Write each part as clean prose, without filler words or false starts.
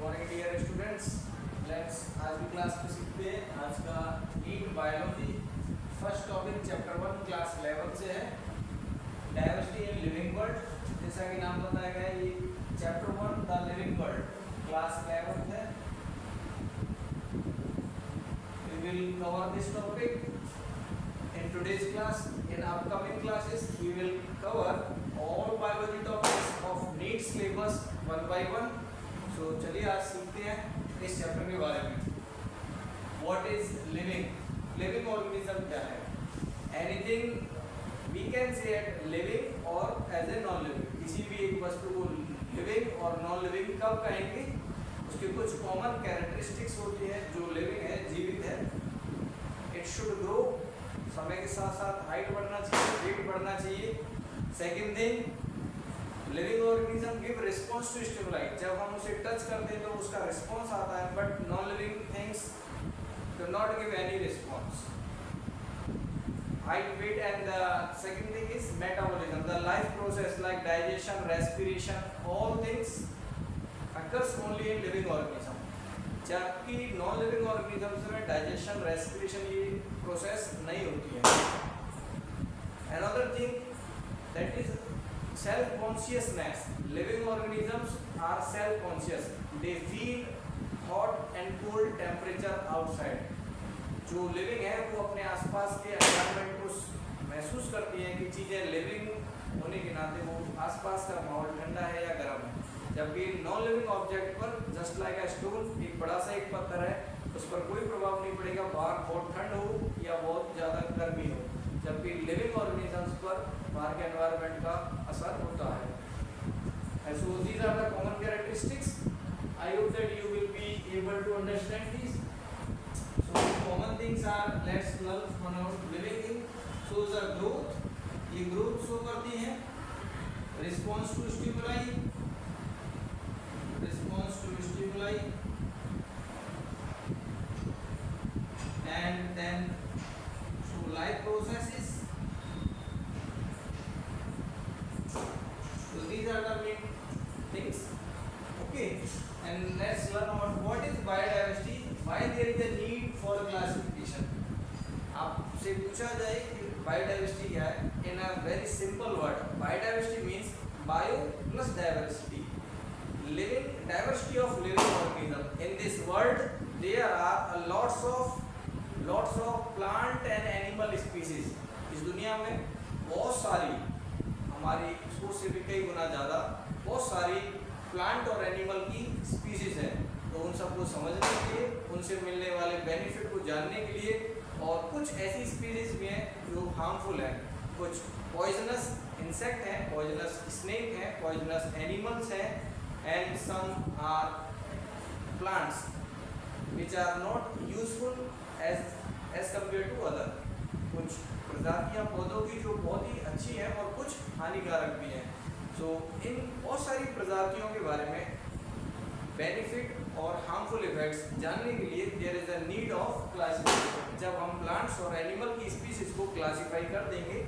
Morning dear students. Let's आज की class में सीखते हैं आज का NEET biology first topic chapter 1 class 11 से है डाइवर्सिटी इन लिविंग वर्ल्ड। जैसा कि नाम बताया गया है, ये chapter 1 the living world class 11 है। We will cover this topic in today's class. In upcoming classes we will cover all biology topics of NEET syllabus one by one. So चलिए आज सीखते हैं इस चैप्टर के बारे में। What is living? Living organism क्या है? Anything we can say at living or as a non-living. किसी भी एक वस्तु को living और non-living कब कहेंगे? उसके कुछ common characteristics होती है जो living है, जीवित है। It should grow, समय के साथ साथ हाइट बढ़ना चाहिए, वेट बढ़ना चाहिए। Second thing, living organism give response to stimuli. जब हम उसे टच करते हैं तो उसका रिस्पांस आता है, but non living things do not give any response. Height, weight and the second thing is metabolism. The life process like digestion, respiration, all things occurs only in living organism. जबकि non living organisms में digestion, respiration ये process नहीं होती है। Another thing that is self consciousness. Living organisms are self conscious, they feel hot and cold temperature outside. जो living है वो अपने आसपास के एनवायरनमेंट को महसूस करती है कि चीज़ें लिविंग होने के नाते वो आसपास का माहौल ठंडा है या गर्म है। जबकि नॉन लिविंग ऑब्जेक्ट पर जस्ट लाइक अ स्टोन, एक बड़ा सा एक पत्थर है, उस पर कोई प्रभाव नहीं पड़ेगा, बाहर बहुत ठंड हो या बहुत ज़्यादा गर्मी हो। जबकि लिविंग ऑर्गेनिजम्स पर बाहर के एनवायरनमेंट का असर होता है। So these are the common characteristics. I hope that you will be able to understand these. So common things are, let's learn one out. Living thing shows the growth, ये growth show करती है। Response to stimuli, response to stimuli, and then through life processes. So these are the main things. Okay, and let's learn about what is biodiversity, why there is a need for classification. आपसे पूछा जाए कि biodiversity क्या है, in a very simple word, biodiversity means bio plus diversity. Living diversity of living organism in this world, there are lots of plant and animal species. इस दुनिया में बहुत सारी, हमारी सोच से भी कई गुना ज़्यादा बहुत सारी प्लांट और एनिमल की स्पीसीज हैं। तो उन सबको समझने के लिए, उनसे मिलने वाले बेनिफिट को जानने के लिए, और कुछ ऐसी स्पीसीज भी हैं जो हार्मफुल हैं। कुछ पॉइजनस इंसेक्ट हैं, पॉइजनस स्नेक हैं, पॉइजनस एनिमल्स हैं, and some are plants which are not useful as compared to other. कुछ प्रजातियां पौधों की जो बहुत ही अच्छी हैं और कुछ हानिकारक भी हैं। So इन बहुत सारी प्रजातियों के बारे में बेनिफिट और हार्मफुल इफेक्ट्स जानने के लिए there is a need of classification. जब हम प्लांट्स और एनिमल की स्पीसीज को क्लासिफाई कर देंगे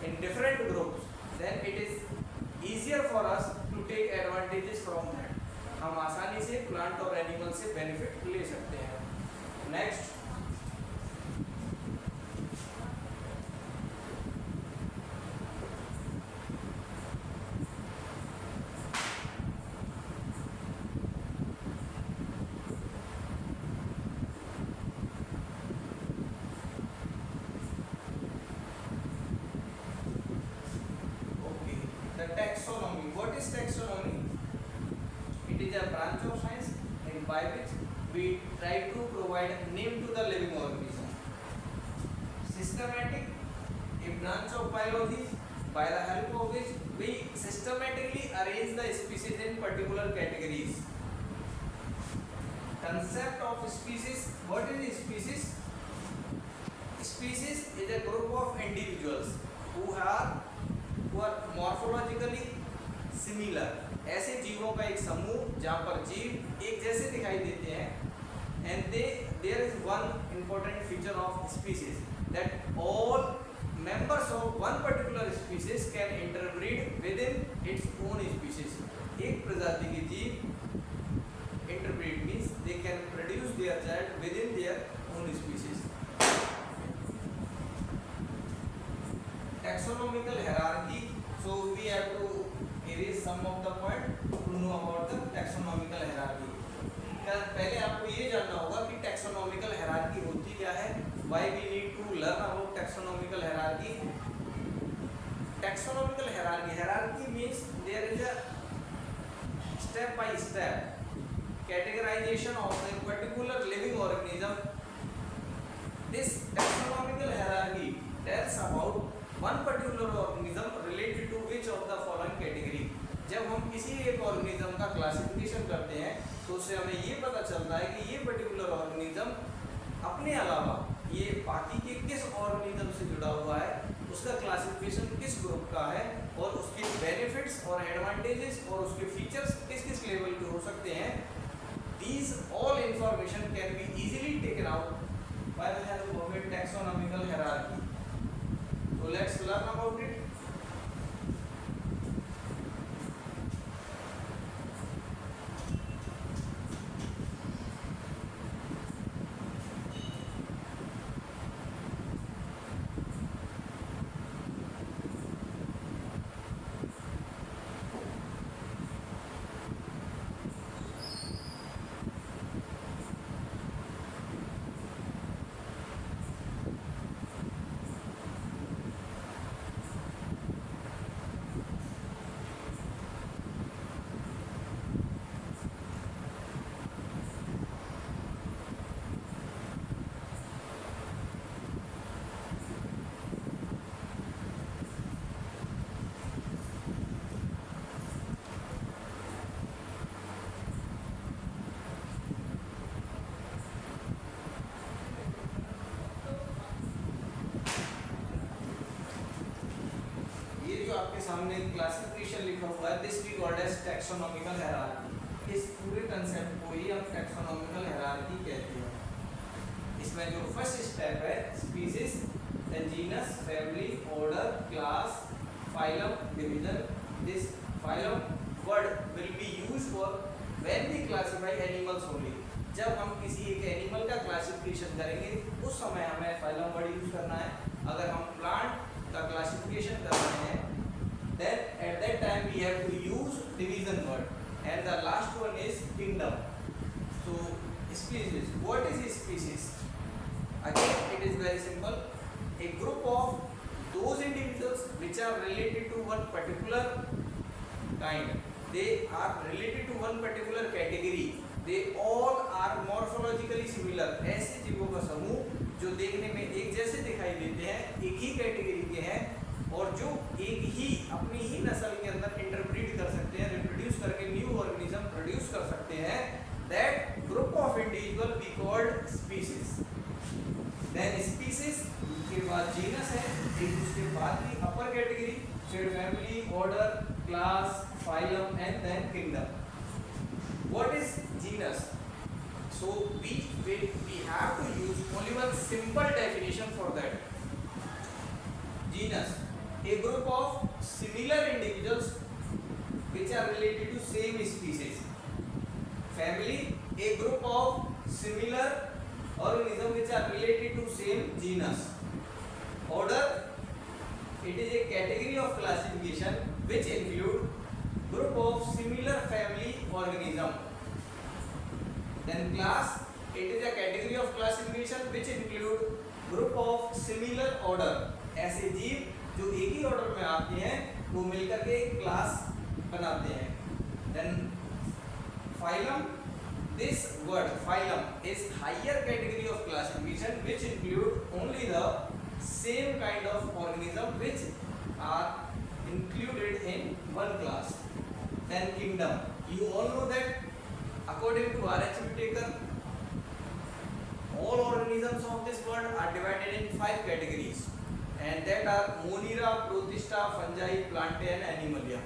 in different groups, then it is easier for us to take advantages from that. हम आसानी से प्लांट और एनिमल से बेनिफिट ले सकते हैं। Next, taxonomy. What is taxonomy? It is a branch of science in by which we try to provide name to the living organism. Systematic, a branch of biology by the help of which we systematically arrange the species in particular categories. Concept of species. What is species? Species is a group of individuals who are morphologically similar. ऐसे जीवों का एक समूह जहाँ पर जीव एक जैसे दिखाई देते हैं। And there is one important feature of species that all members of one particular species can interbreed within its own species. एक प्रजाति के जीव interbreed taxonomical hierarchy. So we have to erase some of the point to know about the taxonomical hierarchy. पहले आपको ये जानना होगा कि taxonomical hierarchy होती क्या है. Why we need to learn about taxonomical hierarchy. Taxonomical hierarchy. Hierarchy means there is a step by step categorization of a particular living organism. This taxonomical hierarchy tells about one particular organism related to which of the following category. जब हम किसी एक organism का classification करते हैं तो उससे हमें ये पता चलता है कि ये पर्टिकुलर ऑर्गेनिज्म अपने अलावा ये बाकी के किस ऑर्गेनिज्म से जुड़ा हुआ है, उसका क्लासिफिकेशन किस ग्रुप का है और उसके बेनिफिट्स और एडवांटेजेस और उसके फीचर्स किस किस लेवल के हो सकते हैं. These all information can be easily taken out by the help of a taxonomical hierarchy. So let's learn about it. आपके सामने क्लासिफिकेशन लिखा हुआ है. This we called as taxonomical hierarchy. इस पूरे कंसेप्ट को ही हम टैक्सोनॉमिकल हायरार्की कहते हैं. इसमें जो फर्स्ट स्टेप है species, then genus, family, order, class, phylum, division. This phylum word will be used for when we classify animals only. जब हम किसी एक एनिमल का क्लासिफिकेशन करेंगे उस समय हमें फाइलम वर्ड यूज करना है. अगर हम प्लांट का क्लासिफिकेशन कर रहे हैं then at that time we have to use division word, and the last one is kingdom. So species, what is a species? Again it is very simple. A group of those individuals which are related to one particular kind. They are related to one particular category. They all are morphologically similar. ऐसे जीवों का समूह जो देखने में एक जैसे दिखाई देते हैं, एक ही कैटेगरी के हैं और जो एक ही अपनी ही नस्ल के अंदर इंटरब्रीड कर सकते हैं, रिप्रोड्यूस करके न्यू ऑर्गेनिज्म प्रोड्यूस कर सकते हैं. That group of individual we called species. Then species के बाद जीनस है, एक उसके बाद की अपर कैटेगरी, फिर family, order, class, phylum and then kingdom. What is genus? So we have to use only one simple definition for that. Genus, a group of similar individuals which are related to same species. Family, a group of similar organisms which are related to same genus. Order, it is a category of classification which include group of similar family organism. Then class, it is a category of classification which include group of similar order. ऐसे जीव जो एक ही order में आते हैं वो मिलकर के एक क्लास बनाते हैं. Then phylum, this word phylum is higher category of classification which include only the same kind of organism which are included in one class. Then kingdom, you all know that according to R.H. Whittaker, all organisms of this world are divided in 5 categories, and that are Monera, Protista, Fungi, Plantae and Animalia.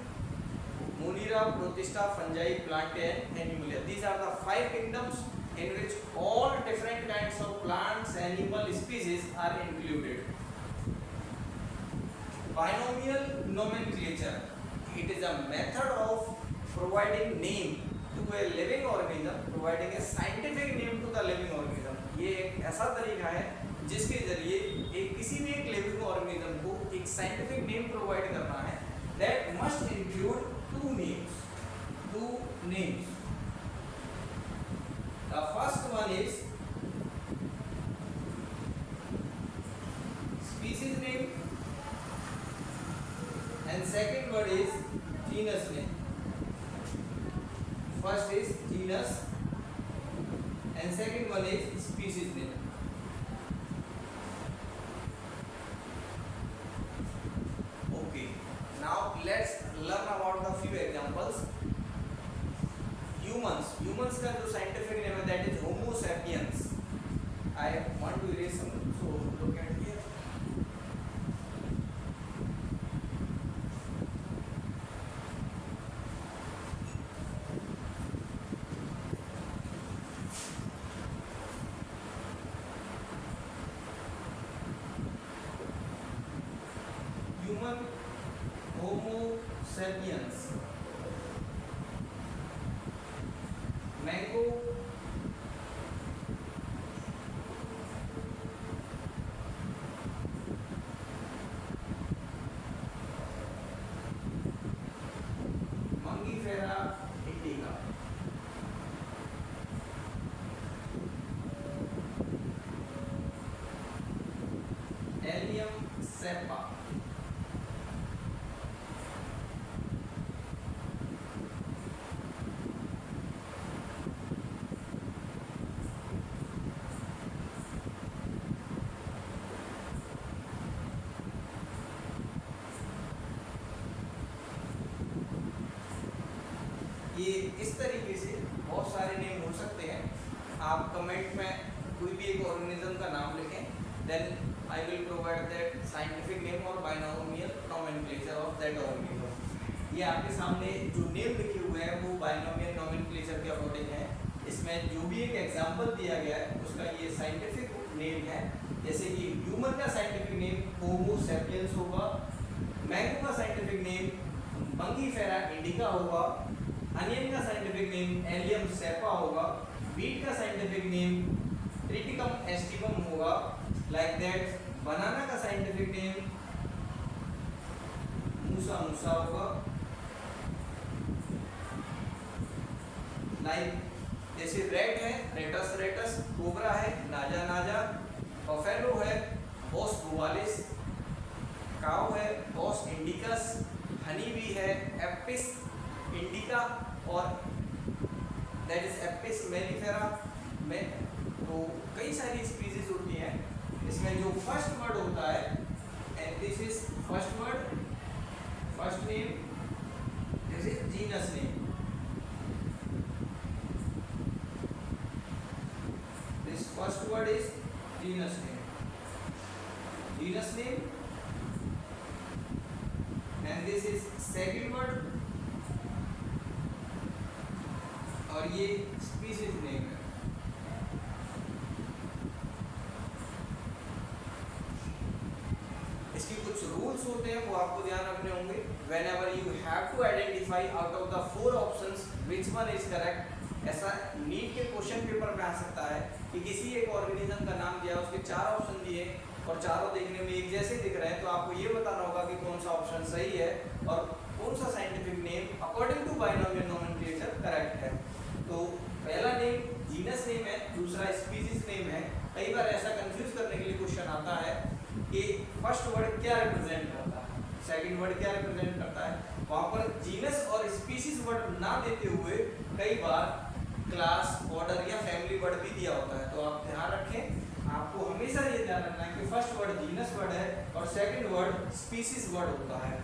Monera, Protista, Fungi, Plantae and Animalia. These are the 5 kingdoms in which all different kinds of plants, animal species are included. Binomial nomenclature, it is a method of providing name to a living organism, providing a scientific name to the living organism. ये एक ऐसा तरीका है जिसके जरिए एक किसी भी एक लिविंग ऑर्गेनिज्म को एक एक साइंटिफिक नेम प्रोवाइड करना है that must include two names. The first one is species name and second word is genus name. First is genus and second one is species name. Okay, now let's learn about the few examples. Humans का जो scientific name है that is Homo sapiens. I want to erase some, so look at here. Human, Homo sapiens. Mango, Mangifera indica. Allium cepa. ये इस तरीके से बहुत सारे name हो सकते हैं. आप कमेंट में कोई भी एक ऑर्गेनिज्म का नाम लिखें, then I will provide that scientific name और binomial nomenclature of that organism. ये आपके सामने जो नेम लिखे हुए हैं वो बाइनोमियल नोमेनक्लेचर के अकॉर्डिंग है. इसमें जो भी एक एग्जांपल दिया गया है उसका ये साइंटिफिक नेम है. जैसे कि ह्यूमन का साइंटिफिक नेम होमो सैपियंस होगा, मैंगो का साइंटिफिक नेम मंगीफेरा इंडिका होगा, अनियन का साइंटिफिक नेम एलियम सेपा होगा, बीट का साइंटिफिक नेम ट्रिटिकम एस्टिवम होगा, लाइक दैट. बनाना का साइंटिफिक नेम मूसा मूसा होगा, लाइक जैसे रेट है रेटस रेटस, कोबरा है नाजा नाजा, बफेलो है बॉस बुवालिस, काउ है बॉस इंडिकस, हनी बी है एपिस इंडिका और दैट इज एपिस मेलिफेरा में. तो कई सारी स्पीसीज होती हैं. इसमें जो फर्स्ट वर्ड होता है and this is first word, first name, this is genus name. This first word is genus name and this is second word और ये स्पीशीज नेम है. इसकी कुछ रूल्स होते हैं वो आपको ध्यान रखने होंगे. whenever you have to identify out of the 4 options which one is correct. ऐसा नीट के क्वेश्चन पेपर में आ सकता है कि किसी एक ऑर्गेनिज्म का नाम दिया, उसके 4 ऑप्शन दिए और चारों देखने में एक जैसे दिख रहे हैं, तो आपको ये बताना होगा कि कौन सा ऑप्शन सही है और कौन सा scientific name according to binomial nomenclature correct है. तो पहला नेम जीनस नेम है, दूसरा स्पीशीज नेम है. कई बार ऐसा कंफ्यूज करने के लिए क्वेश्चन आता है कि फर्स्ट वर्ड क्या रिप्रेजेंट करता है, सेकंड वर्ड क्या रिप्रेजेंट करता है. वहाँ पर जीनस और स्पीशीज वर्ड ना देते हुए कई बार क्लास, ऑर्डर या फैमिली वर्ड भी दिया होता है. तो आप ध्यान रखें, आपको हमेशा ये ध्यान रखना है कि फर्स्ट वर्ड जीनस वर्ड है और सेकंड वर्ड स्पीशीज वर्ड होता है.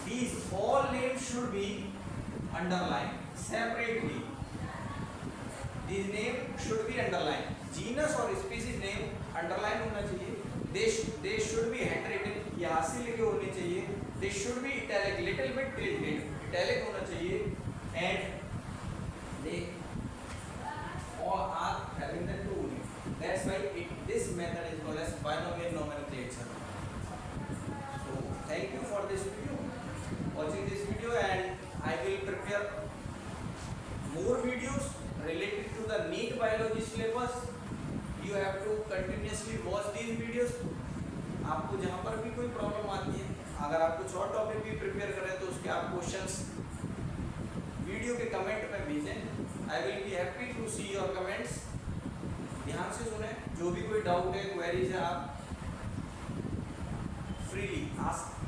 These all names should be underlined separately. These names should be underlined. Genus और species name underline होना चाहिए. They should be handwritten, यहाँ से लिखे होने चाहिए. They should be italic, little bit tilted, italic होना चाहिए. And they all are having the two names. That's why this method is called as binomial nomenclature. So thank you for this video. Watching this video, and I will prepare more videos related to the NEET biology syllabus. You have to continuously watch these videos. आपको जहाँ पर भी कोई problem आती है, अगर आप कुछ और टॉपिक भी प्रिपेयर करें तो उसके आप क्वेश्चंस वीडियो के कमेंट में भेजें। I will be happy to see your comments. ध्यान से सुने, जो भी कोई डाउट है, क्वेरीज है, आप फ्रीली आस्क